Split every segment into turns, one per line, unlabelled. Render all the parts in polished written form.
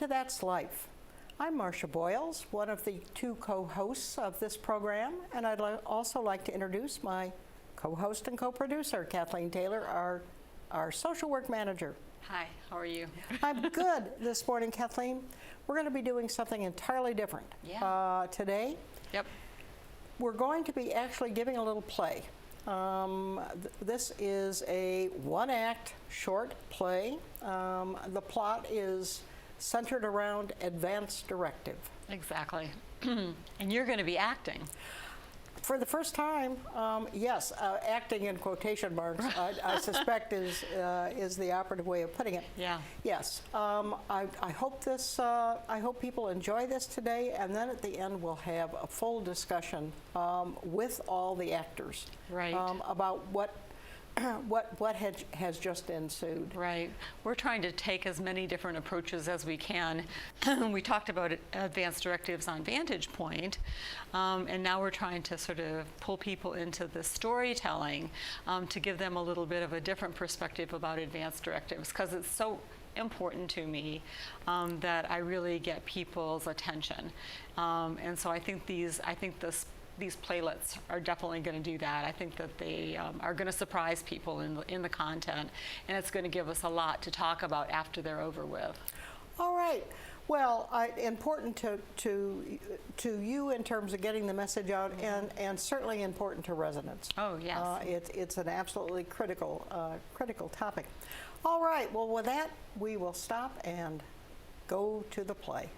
to That's Life. I'm Marcia Boyles, one of the two co-hosts of this program, and I'd also like to introduce my co-host and co-producer, Kathleen Taylor, our social work manager.
Hi, how are you?
I'm good this morning, Kathleen. We're going to be doing something entirely different today.
Yep.
We're going to be actually giving a little play. This is a one-act short play. The plot is centered around advance directive.
Exactly. And you're going to be acting.
For the first time, yes, acting in quotation marks, I suspect is the operative way of putting it.
Yeah.
Yes. I hope people enjoy this today, and then at the end we'll have a full discussion with all the actors.
Right.
About what has just ensued.
Right. We're trying to take as many different approaches as we can. We talked about advanced directives on Vantage Point, and now we're trying to sort of pull people into the storytelling to give them a little bit of a different perspective about advanced directives, because it's so important to me that I really get people's attention. And so I think these playlets are definitely going to do that. I think that they are going to surprise people in the content, and it's going to give us a lot to talk about after they're over with. All
right. Well, important to you in terms of getting the message out, and certainly important to residents.
Oh, yes.
It's an absolutely critical topic. All right. Well, with that, we will stop and go to the play.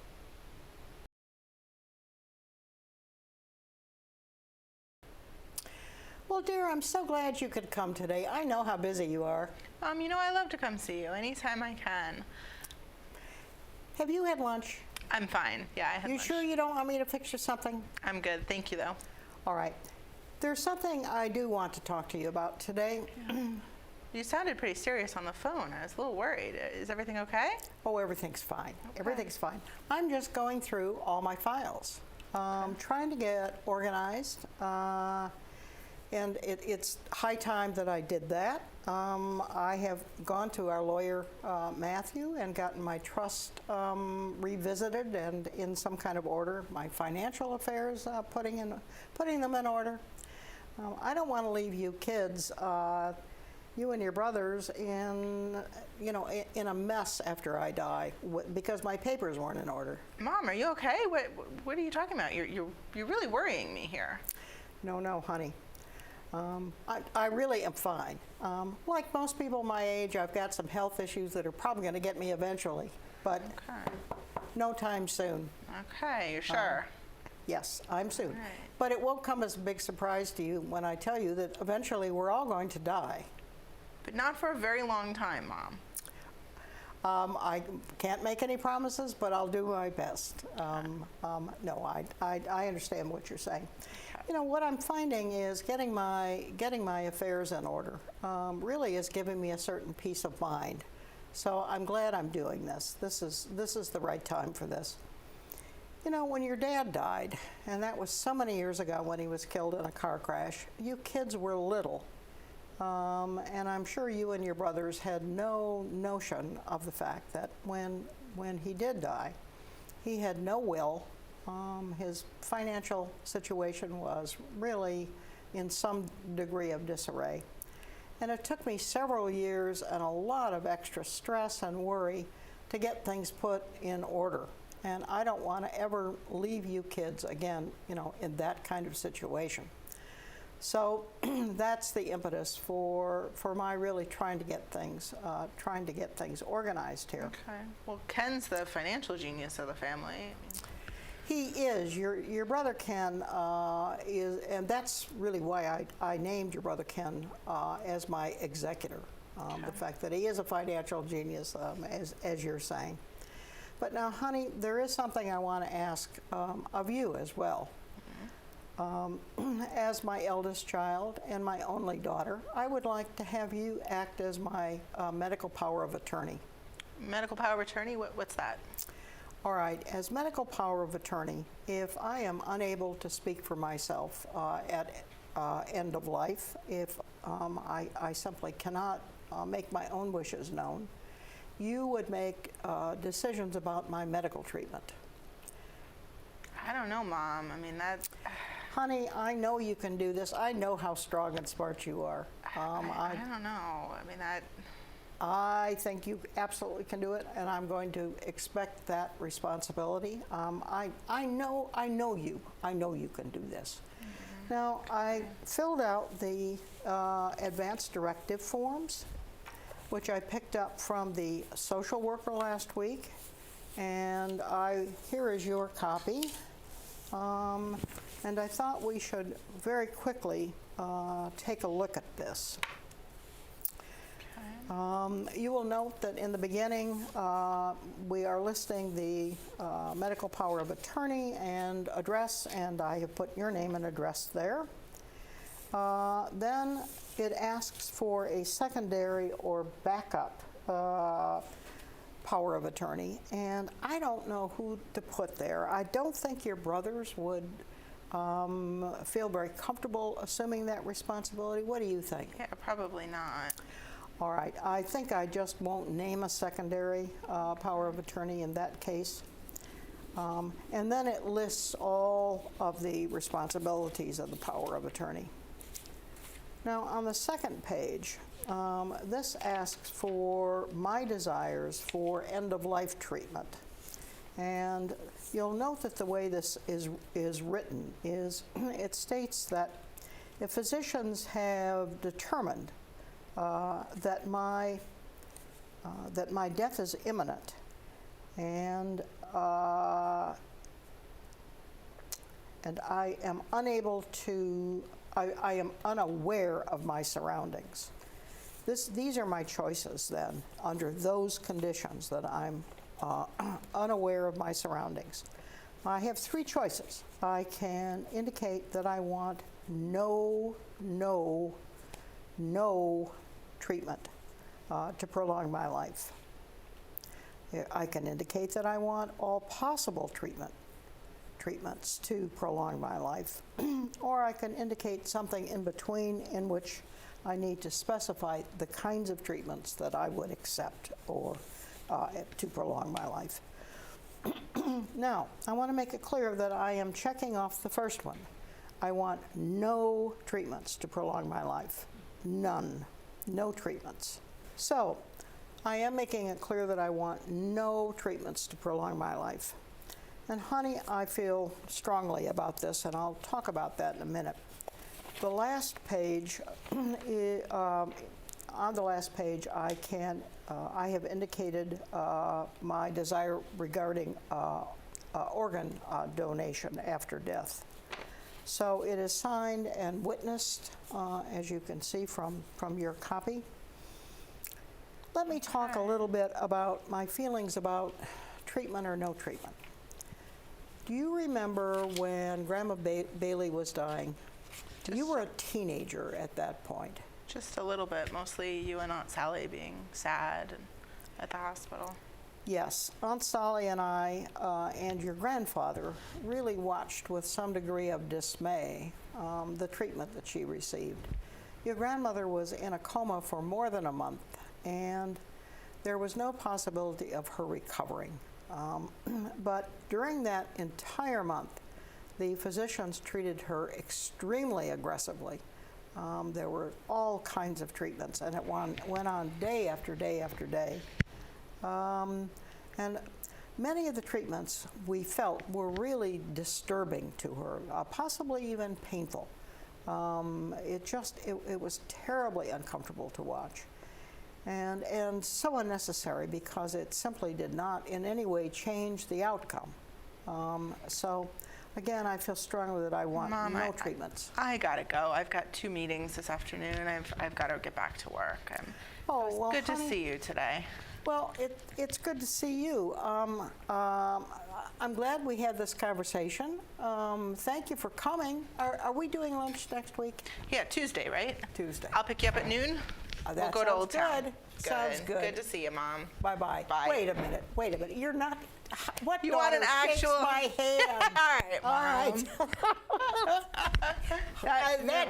Well, dear, I'm so glad you could come today. I know how busy you are.
You know, I love to come see you anytime I can.
Have you had lunch?
I'm fine. Yeah, I had lunch.
You sure you don't want me to fix you something?
I'm good. Thank you, though.
All right. There's something I do want to talk to you about today.
Yeah. You sounded pretty serious on the phone. I was a little worried. Is everything okay?
Oh, everything's fine.
Okay.
Everything's fine. I'm just going through all my files, trying to get organized. And it's high time that I did that. I have gone to our lawyer, Matthew, and gotten my trust revisited and in some kind of order. My financial affairs, putting them in order. I don't want to leave you kids, you and your brothers, in a mess after I die because my papers weren't in order.
Mom, are you okay? What are you talking about? You're really worrying me here.
No, honey. I really am fine. Like most people my age, I've got some health issues that are probably going to get me eventually, but no time soon.
Okay, you're sure?
Yes, I'm soon.
Right.
But it won't come as a big surprise to you when I tell you that eventually we're all going to die.
But not for a very long time, Mom.
I can't make any promises, but I'll do my best. No, I understand what you're saying. You know, what I'm finding is getting my affairs in order really is giving me a certain peace of mind. So I'm glad I'm doing this. This is the right time for this. You know, when your dad died, and that was so many years ago when he was killed in a car crash, you kids were little. And I'm sure you and your brothers had no notion of the fact that when he did die, he had no will. His financial situation was really in some degree of disarray. And it took me several years and a lot of extra stress and worry to get things put in order. And I don't want to ever leave you kids again, in that kind of situation. So that's the impetus for my really trying to get things organized here.
Okay. Well, Ken's the financial genius of the family.
He is. Your brother Ken is, and that's really why I named your brother Ken as my executor. The fact that he is a financial genius, as you're saying. But now, honey, there is something I want to ask of you as well. As my eldest child and my only daughter, I would like to have you act as my medical power of attorney.
Medical power of attorney? What's that?
All right. As medical power of attorney, if I am unable to speak for myself at end of life, if I simply cannot make my own wishes known, you would make decisions about my medical treatment.
I don't know, Mom. I mean, that.
Honey, I know you can do this. I know how strong and smart you are.
I don't know. I mean, that.
I think you absolutely can do it, and I'm going to expect that responsibility. I know you. I know you can do this. Mm-hmm. Now, I filled out the advanced directive forms, which I picked up from the social worker last week, and here is your copy. And I thought we should very quickly take a look at this. You will note that in the beginning, we are listing the medical power of attorney and address, and I have put your name and address there. Then it asks for a secondary or backup power of attorney, and I don't know who to put there. I don't think your brothers would feel very comfortable assuming that responsibility. What do you think?
Yeah, probably not.
All right, I think I just won't name a secondary power of attorney in that case. And then it lists all of the responsibilities of the power of attorney. Now, on the second page, this asks for my desires for end-of-life treatment. And you'll note that the way this is written is it states that if physicians have determined that my death is imminent, and I am unable to, I am unaware of my surroundings. These are my choices then, under those conditions that I'm unaware of my surroundings. I have three choices. I can indicate that I want no treatment to prolong my life. I can indicate that I want all possible treatments to prolong my life, or I can indicate something in between in which I need to specify the kinds of treatments that I would accept or to prolong my life. Now, I want to make it clear that I am checking off the first one. I want no treatments to prolong my life. None. No treatments. So, I am making it clear that I want no treatments to prolong my life. And honey, I feel strongly about this, and I'll talk about that in a minute. The last page, on the last page, I have indicated my desire regarding organ donation after death. So it is signed and witnessed, as you can see from your copy. Let me talk a little bit about my feelings about treatment or no treatment. Do you remember when Grandma Bailey was dying? You were a teenager at that point.
Just a little bit, mostly you and Aunt Sally being sad and at the hospital.
Yes, Aunt Sally and I and your grandfather really watched with some degree of dismay the treatment that she received. Your grandmother was in a coma for more than a month, and there was no possibility of her recovering. But during that entire month, the physicians treated her extremely aggressively. There were all kinds of treatments, and it went on day after day after day. And many of the treatments we felt were really disturbing to her, possibly even painful. It was terribly uncomfortable to watch, and so unnecessary because it simply did not in any way change the outcome. So again, I feel strongly that I want
Mom,
no treatments.
I gotta go. I've got 2 meetings this afternoon, and I've got to get back to work. Good to see you today.
Well, it's good to see you. I'm glad we had this conversation. Thank you for coming. Are we doing lunch next week?
Yeah, Tuesday, right?
Tuesday.
I'll pick you up at noon. We'll go to Old Town.
Sounds good.
Good to see you, Mom.
Bye-bye.
Bye.
Wait a minute. You're not. What
You want an
daughter shakes
actual?
my hand.
All right,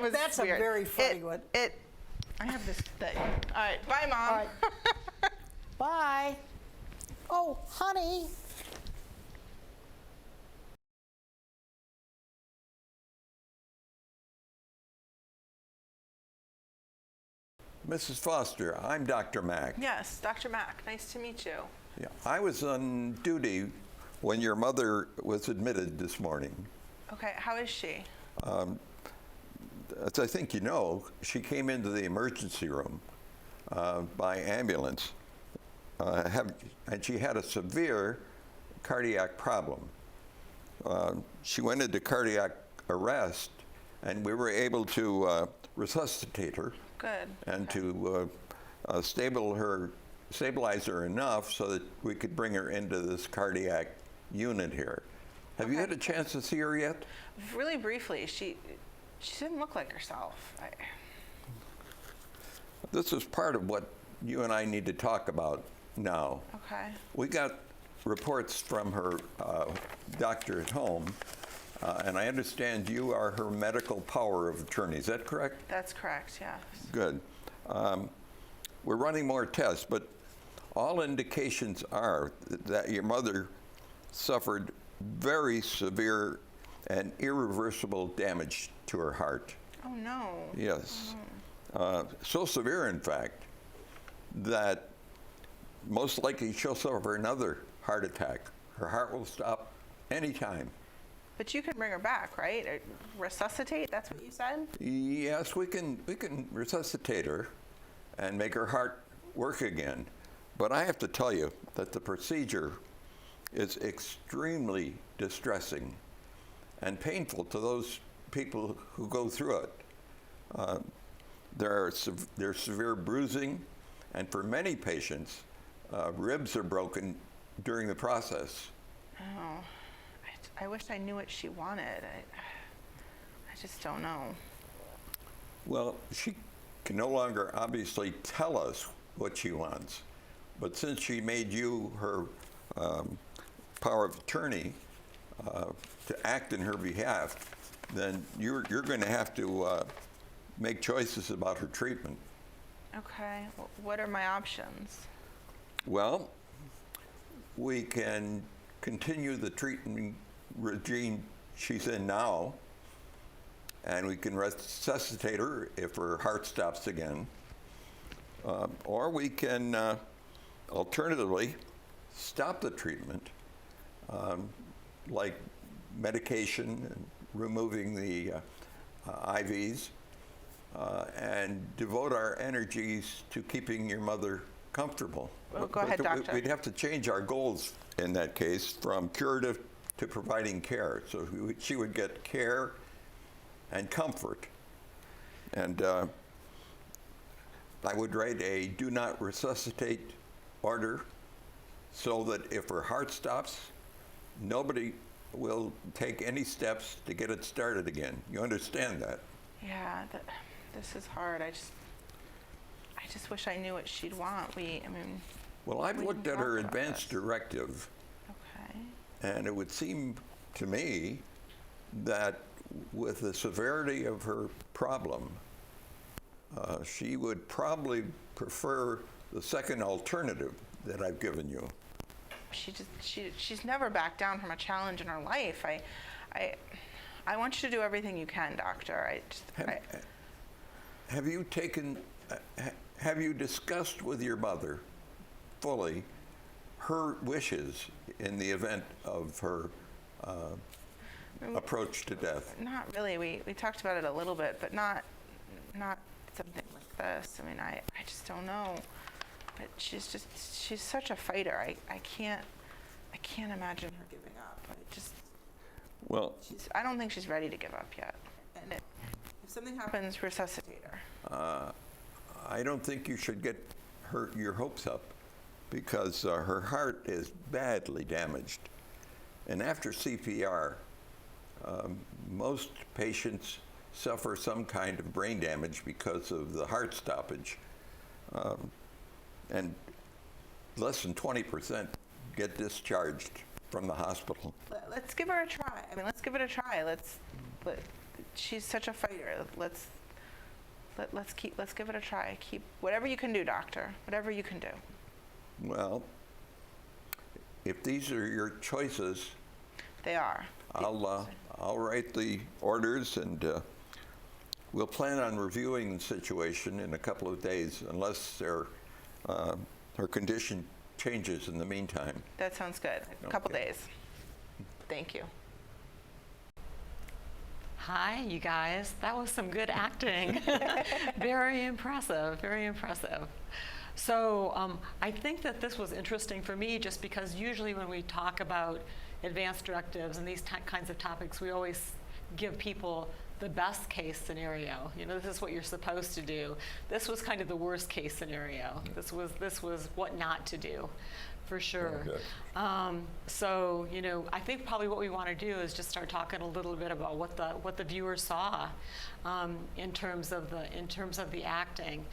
Mom.
That's
weird.
a very funny one.
I have this thing. All right, bye, Mom.
All right. Bye. Oh, honey.
Mrs. Foster, I'm Dr. Mack.
Yes, Dr. Mack, nice to meet you.
Yeah, I was on duty when your mother was admitted this morning.
Okay, how is she?
As I think you know, she came into the emergency room by ambulance, and she had a severe cardiac problem. She went into cardiac arrest, and we were able to resuscitate her.
Good.
And
okay.
to stabilize her enough so that we could bring her into this cardiac unit here. Have you had a chance to see her yet?
Really briefly, she didn't look like herself.
This is part of what you and I need to talk about now.
Okay.
We got reports from her doctor at home, and I understand you are her medical power of attorney. Is that correct?
That's correct, yes.
Good. We're running more tests, but all indications are that your mother suffered very severe and irreversible damage to her heart.
Oh, no.
Yes. So severe, in fact, that most likely she'll suffer another heart attack. Her heart will stop anytime.
But you can bring her back, right? Or resuscitate, that's what you said?
Yes, we can resuscitate her and make her heart work again. But I have to tell you that the procedure is extremely distressing and painful to those people who go through it. There's severe bruising, and for many patients, ribs are broken during the process.
Oh, I wish I knew what she wanted. I just don't know.
Well, she can no longer obviously tell us what she wants, but since she made you her power of attorney to act in her behalf, then you're going to have to make choices about her treatment.
Okay, what are my options?
Well, we can continue the treatment regime she's in now, and we can resuscitate her if her heart stops again. Or we can alternatively stop the treatment, like medication and removing the IVs, and devote our energies to keeping your mother comfortable.
Well, go ahead, doctor.
We'd have to change our goals in that case from curative to providing care. So she would get care and comfort. And I would write a do not resuscitate order so that if her heart stops, nobody will take any steps to get it started again. You understand that?
Yeah, this is hard. I just wish I knew what she'd want.
Well, I've looked at her advance
this.
directive,
Okay.
and it would seem to me that with the severity of her problem, she would probably prefer the second alternative that I've given you.
She's never backed down from a challenge in her life. I want you to do everything you can, doctor.
Have you discussed with your mother fully her wishes in the event of her approach to death?
Not really. We talked about it a little bit, but not something like this. I just don't know. But she's such a fighter. I can't imagine her giving up. I don't think she's ready to give up yet. And if something happens, resuscitate her.
I don't think you should get your hopes up, because her heart is badly damaged. And after CPR, most patients suffer some kind of brain damage because of the heart stoppage. And less than 20% get discharged from the hospital.
Let's give her a try. Let's give it a try. She's such a fighter. Let's give it a try. Keep whatever you can do, doctor. Whatever you can do.
Well, if these are your choices,
They are.
I'll write the orders, and we'll plan on reviewing the situation in a couple of days, unless her condition changes in the meantime.
That sounds good. A couple
Okay.
days. Thank you.
Hi, you guys. That was some good acting. Very impressive, very impressive. So I think that this was interesting for me just because usually when we talk about advanced directives and these kinds of topics, we always give people the best case scenario. You know, this is what you're supposed to do. This was kind of the worst case scenario. This was what not to do, for sure.
Okay.
So, you know, I think probably what we want to do is just start talking a little bit about what the viewer saw in terms of the acting,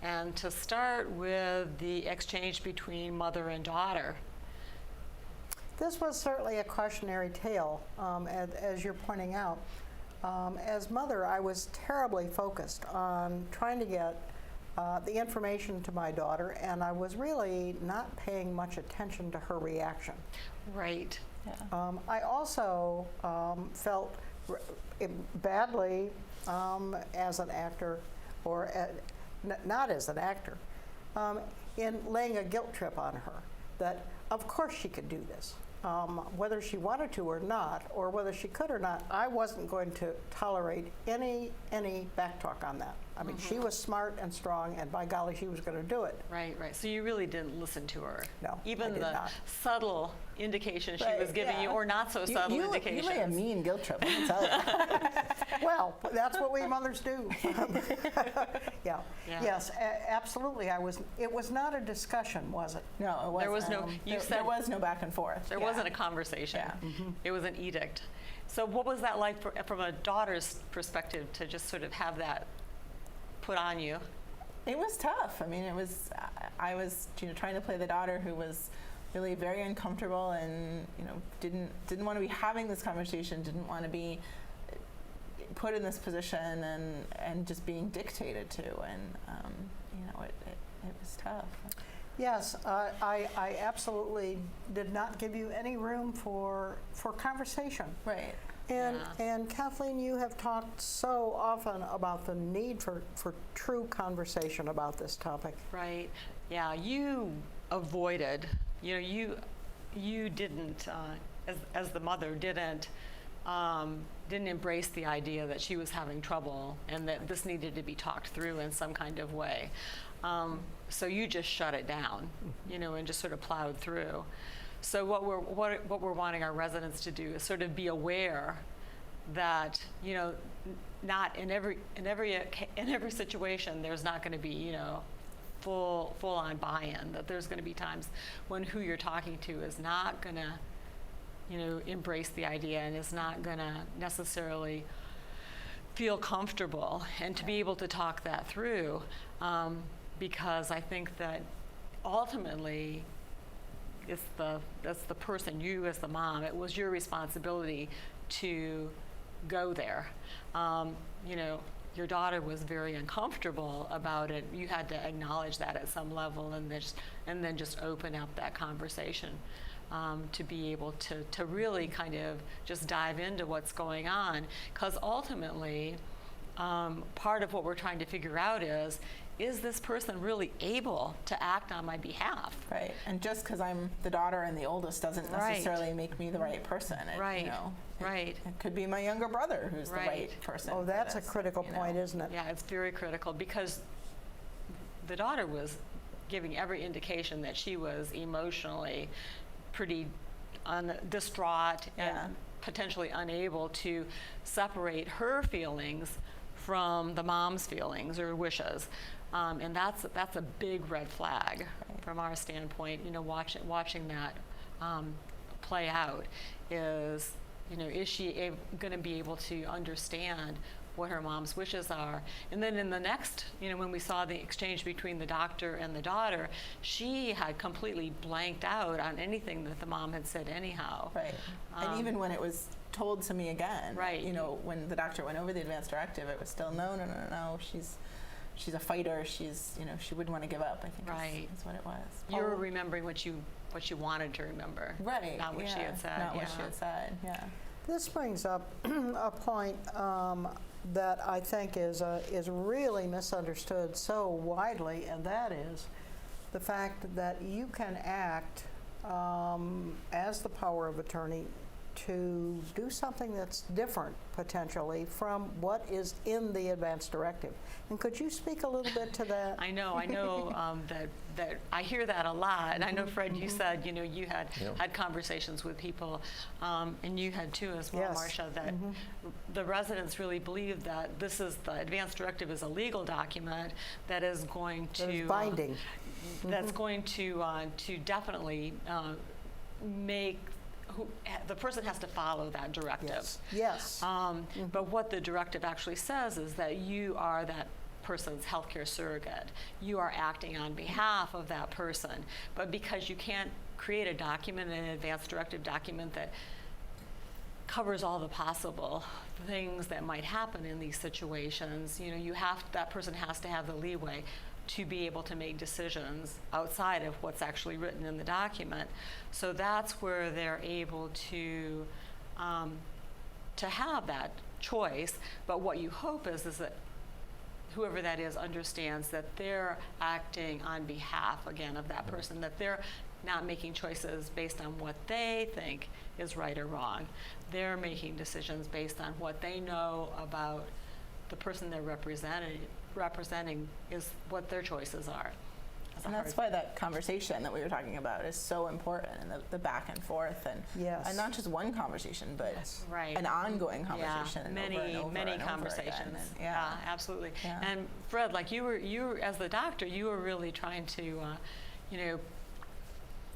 and to start with the exchange between mother and daughter.
This was certainly a cautionary tale, as you're pointing out. As mother, I was terribly focused on trying to get the information to my daughter, and I was really not paying much attention to her reaction.
Right.
Yeah.
I also felt badly as an actor, or not as an actor, in laying a guilt trip on her, that of course she could do this. Whether she wanted to or not, or whether she could or not, I wasn't going to tolerate any backtalk on that. I mean, she was smart and strong, and by golly, she was going to do it.
Right, right. So you really didn't listen to her.
No,
Even
I did
the
not.
subtle indications she
Right,
was giving
yeah.
you, or not so subtle indications.
You lay a mean guilt trip, let me tell you.
Well, that's what we mothers do. Yeah.
Yeah.
Yes, absolutely. It was not a discussion, was it?
No, it wasn't.
There was no- you
there
said-
was no back and forth.
There
Yeah.
wasn't a conversation.
Yeah.
It was an edict. So what was that like from a daughter's perspective to just sort of have that put on you?
It was tough. I mean, I was trying to play the daughter who was really very uncomfortable and didn't want to be having this conversation, didn't want to be put in this position and just being dictated to, and it was tough.
Yes, I absolutely did not give you any room for conversation.
Right.
And Kathleen, you have talked so often about the need for true conversation about this topic.
Right. Yeah. You avoided. You didn't, as the mother, didn't embrace the idea that she was having trouble and that this needed to be talked through in some kind of way. So you just shut it down, and just sort of plowed through. So what we're wanting our residents to do is sort of be aware that not in every situation there's not going to be full on buy-in. That there's going to be times when who you're talking to is not going to embrace the idea and is not going to necessarily feel comfortable, and to be able to talk that through, because I think that ultimately that's the person, you as the mom, it was your responsibility to go there. Your daughter was very uncomfortable about it. You had to acknowledge that at some level, and then just open up that conversation to be able to really kind of just dive into what's going on. Because ultimately, part of what we're trying to figure out is this person really able to act on my behalf?
Right. And just because I'm the daughter and the oldest doesn't necessarily make me the right person.
Right. Right.
It could be my younger brother who's the right person.
Oh,
for
that's a
this,
critical point, isn't it?
Yeah, it's very critical, because the daughter was giving every indication that she was emotionally pretty distraught and potentially unable to separate her feelings from the mom's feelings or wishes. And that's a big red flag from our standpoint. Watching that play out is she going to be able to understand what her mom's wishes are? And then in the next, when we saw the exchange between the doctor and the daughter, she had completely blanked out on anything that the mom had said anyhow.
Right. And even when it was told to me again,
right.
When the doctor went over the advanced directive, it was still no, she's a fighter. She's, she wouldn't want to give up, I think
Right.
is what it was.
You were remembering what you wanted to remember.
Right.
Not what she had said.
Not what she had said, yeah.
This brings up a point that I think is really misunderstood so widely, and that is the fact that you can act as the power of attorney to do something that's different potentially from what is in the advance directive. And could you speak a little bit to that?
I know that I hear that a lot, and I know, Fred, you said you had had conversations with people, and you had too as well,
Yes.
Marcia, that the residents really believe that the advance directive is a legal document that is going to
That is binding.
That's going to definitely make. The person has to follow that directive.
Yes.
But what the directive actually says is that you are that person's healthcare surrogate. You are acting on behalf of that person. But because you can't create a document, an advance directive document that covers all the possible things that might happen in these situations, that person has to have the leeway to be able to make decisions outside of what's actually written in the document. So that's where they're able to have that choice. But what you hope is that whoever that is understands that they're acting on behalf, again, of that person, that they're not making choices based on what they think is right or wrong. They're making decisions based on what they know about the person they're representing is what their choices are.
And that's why that conversation that we were talking about is so important, and the back and forth, and
Yes.
and not just one conversation, but
Right.
an ongoing conversation. And
many
over and over
many
and over again.
conversations.
And, yeah.
Absolutely.
Yeah.
And Fred, like you were as the doctor, you were really trying to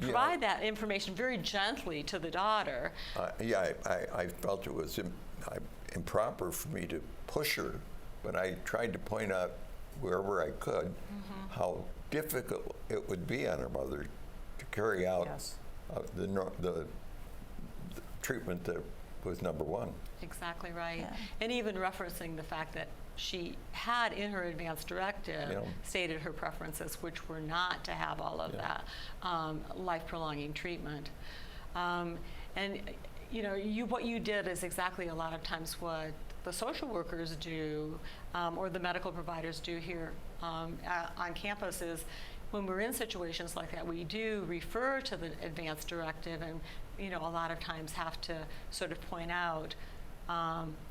provide that information very gently to the daughter.
I felt it was improper for me to push her, but I tried to point out wherever I could how difficult it would be on her mother to carry out
Yes.
the treatment that was number one.
Exactly right.
Yeah.
And even referencing the fact that she had in her advance directive stated her preferences, which were not to have all of that life-prolonging treatment. And what you did is exactly a lot of times what the social workers do or the medical providers do here on campus is when we're in situations like that, we do refer to the advance directive and, a lot of times have to sort of point out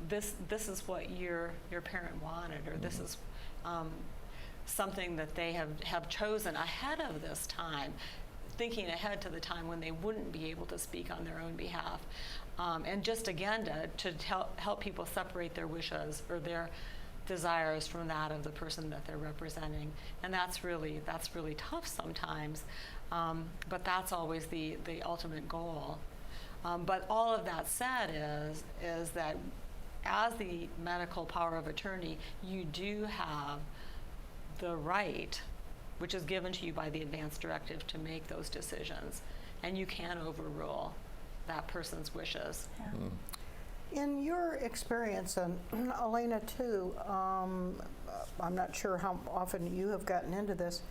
this is what your parent wanted, or this is something that they have chosen ahead of this time, thinking ahead to the time when they wouldn't be able to speak on their own behalf. And just again to help people separate their wishes or their desires from that of the person that they're representing. And that's really tough sometimes, but that's always the ultimate goal. But all of that said is that as the medical power of attorney, you do have the right, which is given to you by the advance directive, to make those decisions. And you can overrule that person's wishes.
Yeah.
In your experience, and Elena too, I'm not sure how often you have gotten into this,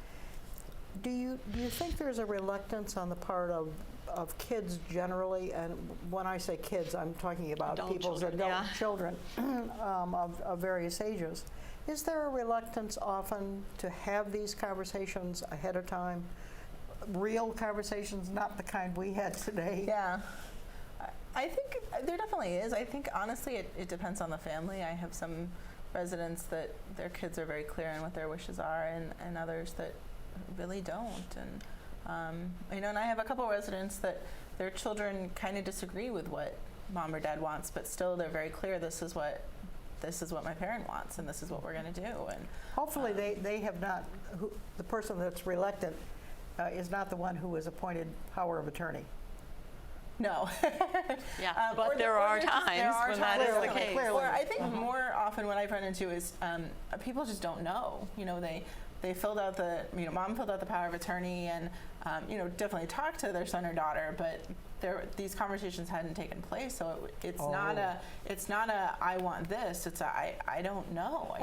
do you think there's a reluctance on the part of kids generally, and when I say kids, I'm talking about adult children of various ages. Is there a reluctance often to have these conversations ahead of time? Real conversations, not the kind we had today.
Yeah. I think there definitely is. I think, honestly, it depends on the family. I have some residents that their kids are very clear on what their wishes are, and others that really don't. And I have a couple residents that their children kind of disagree with what mom or dad wants, but still they're very clear, this is what my parent wants, and this is what we're going to do. And
hopefully they have not, the person that's reluctant is not the one who was appointed power of attorney.
No.
Yeah, but there are times when that is the case.
Or I think more often what I've run into is people just don't know. they filled out mom filled out the power of attorney and, definitely talked to their son or daughter, but these conversations hadn't taken place. So it's not a I want this. It's a I don't know.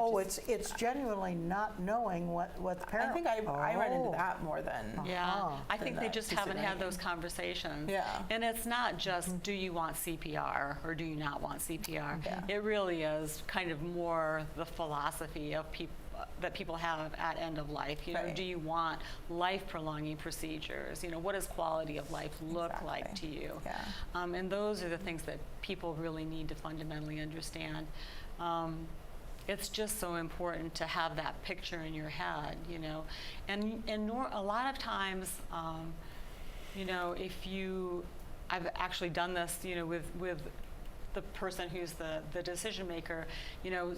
It's genuinely not knowing what the parent.
I think I run into that more than.
Yeah, I think they
that
just haven't had
decision-making.
those conversations.
Yeah.
And it's not just do you want CPR or do you not want CPR.
Yeah.
It really is kind of more the philosophy of that people have at end of life.
Right.
Do you want life prolonging procedures? What does quality of life look like to you?
Yeah.
And those are the things that people really need to fundamentally understand. It's just so important to have that picture in your head, and a lot of times, I've actually done this, with the person who's the decision maker,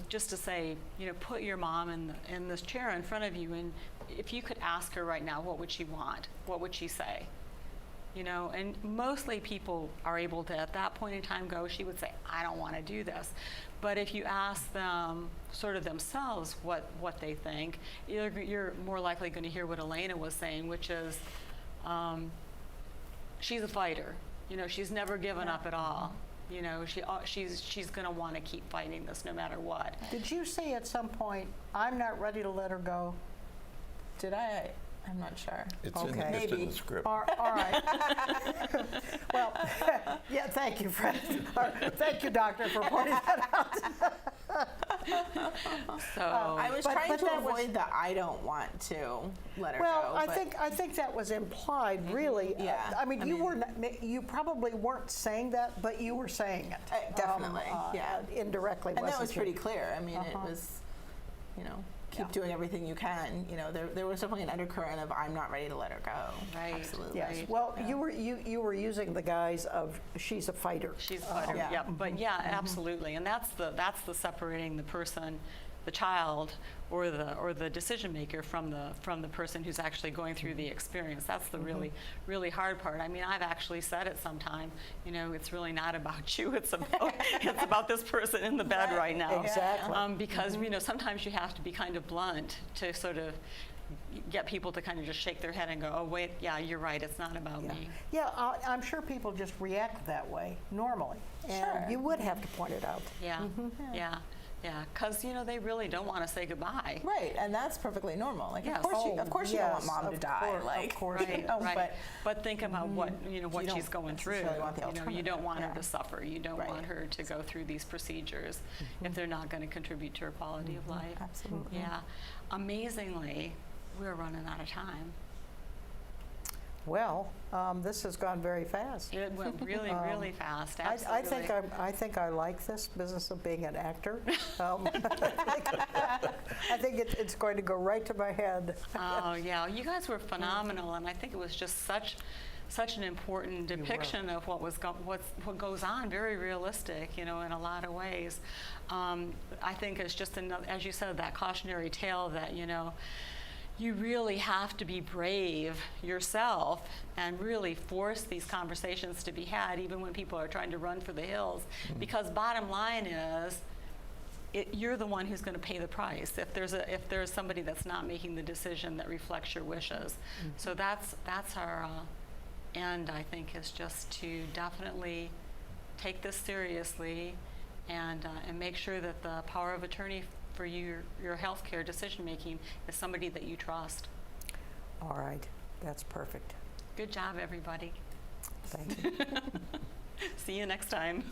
just to say, put your mom in this chair in front of you, and if you could ask her right now, what would she want? What would she say? And mostly people are able to, at that point in time, she would say, I don't want to do this. But if you ask them sort of themselves what they think, you're more likely going to hear what Elena was saying, which is, she's a fighter. She's never given up at all. She's going to want to keep fighting this no matter what.
Did you say at some point, I'm not ready to let her go?
Did I? I'm not sure.
It's
Okay.
in the script.
All right. Well, yeah, thank you, Fred. Thank you, Doctor, for pointing that out.
So
I was
But-
trying
but
to
that was-
avoid the I don't want to let her
Well,
go.
I
but
think that was implied, really.
Yeah.
I mean, you probably weren't saying that, but you were saying it.
Definitely, yeah.
Indirectly,
and that
wasn't
was
you?
pretty clear. I mean, it was, keep doing everything you can. There was definitely an undercurrent of I'm not ready to let her go.
Right.
Absolutely.
Yes.
Right.
Well, you were using the guise of she's a fighter.
she's a fighter.
Yeah.
Yeah. But yeah, absolutely. And that's the separating the person, the child, or the decision maker from the person who's actually going through the experience. That's the really hard part. I mean, I've actually said it sometime. It's really not about you. It's about this person in the bed right now.
Exactly.
Because sometimes you have to be kind of blunt to sort of get people to kind of just shake their head and go, oh wait, yeah, you're right. It's not about me.
Yeah, I'm sure people just react that way normally, and
Sure.
you would have to point it out.
Yeah. Yeah. Because they really don't want to say goodbye.
Right, and that's perfectly normal. Like,
Yes.
of course, you don't want
yes,
mom to
of
die.
course,
Like,
of course.
Right, right. But think about what what
You
she's
don't
going through.
necessarily want the
You don't
alternative,
want her
yeah.
to suffer. You don't
Right.
want her to go through these procedures if they're not going to contribute to her quality of life.
Absolutely.
Yeah. Amazingly, we're running out of time.
Well, this has gone very fast.
It went really, really fast.
I
Absolutely.
think I like this business of being an actor. I think it's going to go right to my head.
Oh yeah, you guys were phenomenal, and I think it was just such an important depiction of what goes on. Very realistic, in a lot of ways. I think it's just another, as you said, that cautionary tale that you really have to be brave yourself and really force these conversations to be had, even when people are trying to run for the hills. Because bottom line is, you're the one who's going to pay the price if there's somebody that's not making the decision that reflects your wishes. So that's our end. I think is just to definitely take this seriously and make sure that the power of attorney for your healthcare decision making is somebody that you trust.
All right, that's perfect.
Good job, everybody.
Thank you.
See you next time.